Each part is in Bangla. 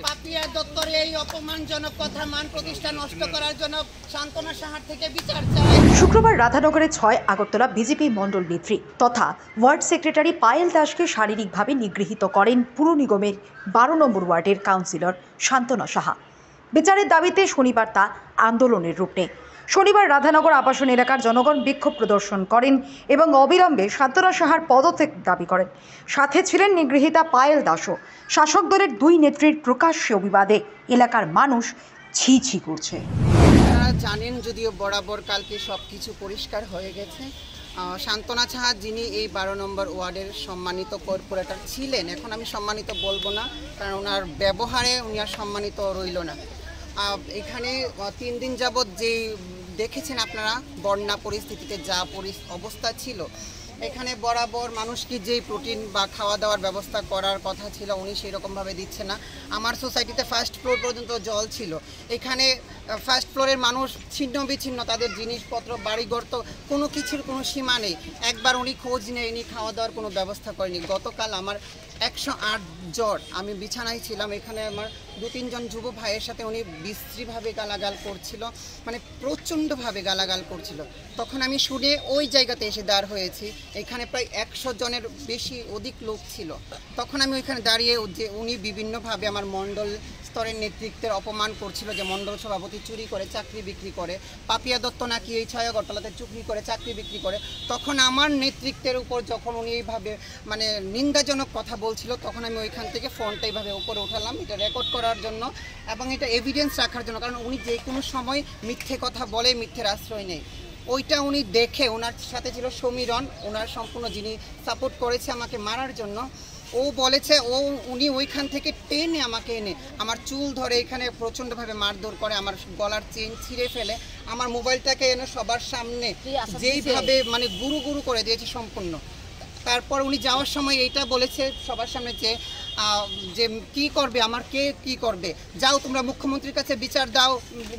পাপিয়া দত্তর এই অপমানজনক কথা মান প্রতিষ্ঠা নষ্ট করার জন্য শান্তনা সাহার থেকে বিচার চাই। শুক্রবার রাধানগরে ৬ আগরতলা বিজেপি মণ্ডল নেত্রী তথা ওয়ার্ড সেক্রেটারি পায়েল দাসকে শারীরিকভাবে নিগৃহীত করেন পুর নিগমের ১২ নম্বর ওয়ার্ডের কাউন্সিলর শান্তনা সাহা। বিচারের দাবিতে শনিবার তা আন্দোলনের রূপ নেয়। শনিবার রাধানগর আবাসন এলাকার জনগণ বিক্ষোভ প্রদর্শন করেন এবং অবিলম্বে শান্তনা সাহার পদত্যাগ দাবি করেন। সাথে ছিলেন নিগৃহীতা পায়েল দাসও। শাসক দলের দুই নেত্রীর প্রকাশ্য অভিবাদে এলাকার মানুষ ছি ছি করছে। আপনারা জানেন, যদিও বরাবর কালকে সব কিছু পরিষ্কার হয়ে গেছে। শান্তনা সাহা যিনি এই ১২ নম্বর ওয়ার্ডের সম্মানিত কর্পোরেটর ছিলেন, এখন আমি সম্মানিত বলবো না, কারণ ওনার ব্যবহারে উনি আর সম্মানিত রইল না। এখানে ৩ দিন যাবৎ যে দেখেছেন আপনারা বন্যা পরিস্থিতিতে যা অবস্থা ছিল, এখানে বরাবর মানুষকে যেই প্রোটিন বা খাওয়া দাওয়ার ব্যবস্থা করার কথা ছিল উনি সেরকমভাবে দিচ্ছে না। আমার সোসাইটিতে ফার্স্ট ফ্লোর পর্যন্ত জল ছিল। এখানে ফার্স্ট ফ্লোরের মানুষ ছিন্ন বিচ্ছিন্ন, তাদের জিনিসপত্র বাড়িঘর তো কোনো কিছুর কোনো সীমা নেই। একবার উনি খোঁজ নেয়নি, খাওয়া দাওয়ার কোনো ব্যবস্থা করেনি। গতকাল আমার ১০৮ জ্বর, আমি বিছানায় ছিলাম। এখানে আমার ২-৩ জন যুব ভাইয়ের সাথে উনি বিশ্রীভাবে গালাগাল করছিল, মানে প্রচণ্ডভাবে গালাগাল করছিল। তখন আমি শুনে ওই জায়গাতে এসে দাঁড় হয়েছি। এখানে প্রায় ১০০ জনের অধিক লোক ছিল। তখন আমি ওইখানে দাঁড়িয়ে যে উনি বিভিন্নভাবে আমার মণ্ডল স্তরের নেতৃত্বের অপমান করছিল, যে মণ্ডল সভাপতি চুরি করে চাকরি বিক্রি করে, পাপিয়া দত্ত নাকি এই ৬ আগরতলাতে চুরি করে চাকরি বিক্রি করে। তখন আমার নেতৃত্বের উপর যখন উনি এইভাবে মানে নিন্দাজনক কথা বলছিল, তখন আমি ওইখান থেকে ফোনটা এইভাবে উপরে উঠালাম, এটা রেকর্ড করার জন্য এবং এটা এভিডেন্স রাখার জন্য। কারণ উনি যে কোনো সময় মিথ্যে কথা বলে, মিথ্যের আশ্রয় নেই। ওইটা উনি দেখে, ওনার সাথে ছিল সমীরণ, ওনার সম্পূর্ণ যিনি সাপোর্ট করেছে আমাকে মারার জন্য। ও বলেছে উনি ওইখান থেকে টেনে আমাকে এনে আমার চুল ধরে এখানে প্রচণ্ডভাবে মারধর করে, আমার গলার চেন ছিঁড়ে ফেলে, আমার মোবাইলটাকে এনে সবার সামনে যেইভাবে মানে গুরু গুরু করে দিয়েছে সম্পূর্ণ। তারপর উনি যাওয়ার সময় এইটা বলেছে সবার সামনে যে কি করবে, আমার কে কি করবে, যাও তোমরা মুখ্যমন্ত্রীর কাছে বিচার দাও,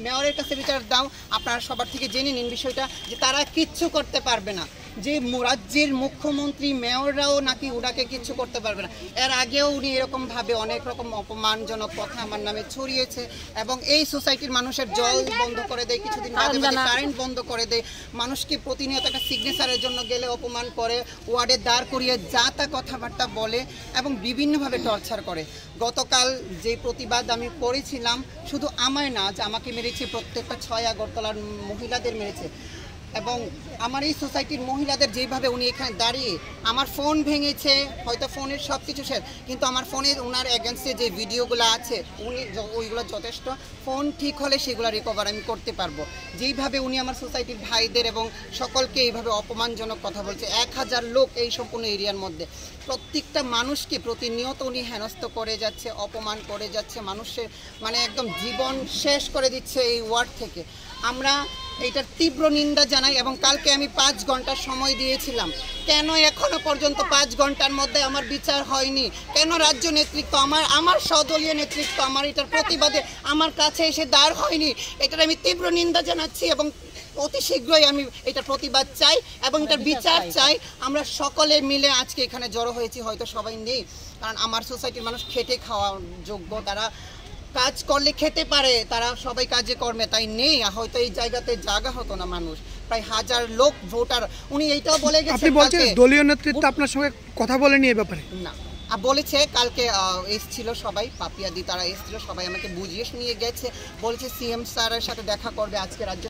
মেয়রের কাছে বিচার দাও, আপনারা সবার থেকে জেনে নিন বিষয়টা, যে তারা কিচ্ছু করতে পারবে না, যে রাজ্যের মুখ্যমন্ত্রী মেয়ররাও নাকি ওনাকে কিচ্ছু করতে পারবে না। এর আগেও উনি এরকমভাবে অনেক রকম অপমানজনক কথা আমার নামে ছড়িয়েছে এবং এই সোসাইটির মানুষের জল বন্ধ করে দেয়, কিছুদিন বাদে বাদে কারেন্ট বন্ধ করে দেয়, মানুষকে প্রতিনিয়ত একটা সিগনেচারের জন্য গেলে অপমান করে, ওয়ার্ডে দাঁড় করিয়ে যা তা কথাবার্তা বলে এবং বিভিন্নভাবে টর্চার করে। গতকাল যে প্রতিবাদ আমি করেছিলাম, শুধু আমায় না, যে আমাকে মেরেছে প্রত্যেকটা ৬ আগরতলার মহিলাদের মেরেছে এবং আমার এই সোসাইটির মহিলাদের যেভাবে উনি এখানে দাঁড়িয়ে আমার ফোন ভেঙেছে, হয়তো ফোনের সব কিছু শেষ, কিন্তু আমার ফোনে ওনার এগেনস্টে যে ভিডিওগুলো আছে উনি ওইগুলো যথেষ্ট, ফোন ঠিক হলে সেগুলো রিকভার আমি করতে পারবো। যেইভাবে উনি আমার সোসাইটির ভাইদের এবং সকলকে এইভাবে অপমানজনক কথা বলছে, ১০০০ লোক এই সম্পূর্ণ এরিয়ার মধ্যে, প্রত্যেকটা মানুষকে প্রতিনিয়ত উনি হেনস্থ করে যাচ্ছে, অপমান করে যাচ্ছে, মানুষের মানে একদম জীবন শেষ করে দিচ্ছে এই ওয়ার্ড থেকে। আমরা এইটার তীব্র নিন্দা জানাই এবং কালকে আমি ৫ ঘন্টা সময় দিয়েছিলাম। কেন এখনো পর্যন্ত ৫ ঘন্টার মধ্যে আমার বিচার হয়নি? কেন রাজ্য নেতৃত্ব, আমার সদলীয় নেতৃত্ব আমার এটার প্রতিবাদে আমার কাছে এসে দাঁড় হয়নি? এটার আমি তীব্র নিন্দা জানাচ্ছি এবং অতি শীঘ্রই আমি এটা প্রতিবাদ চাই এবং এটার বিচার চাই। আমরা সকলে মিলে আজকে এখানে জড়ো হয়েছি, হয়তো সবাই নেই, কারণ আমার সোসাইটির মানুষ খেটে খাওয়া যোগ্য, তারা কাজ করলে খেতে পারে, তারা সবাই কাজে কর্মে, তাই নেই, হয়তো এই জায়গাতে জায়গা হতো না মানুষ, প্রায় ১০০০ লোক ভোটার। উনি এইটাও বলে গেছেন, আপনি বলছেন দলীয় নেতৃত্ব আপনার সঙ্গে কথা বলেনি এই ব্যাপারে? না, বলেছে কালকে এসছিল সবাই, পাপিয়াদি তারা এসছিল, সবাই আমাকে বুঝিয়ে শুনিয়ে গেছে, বলেছে সিএম স্যারের সাথে দেখা করবে আজকে রাজ্য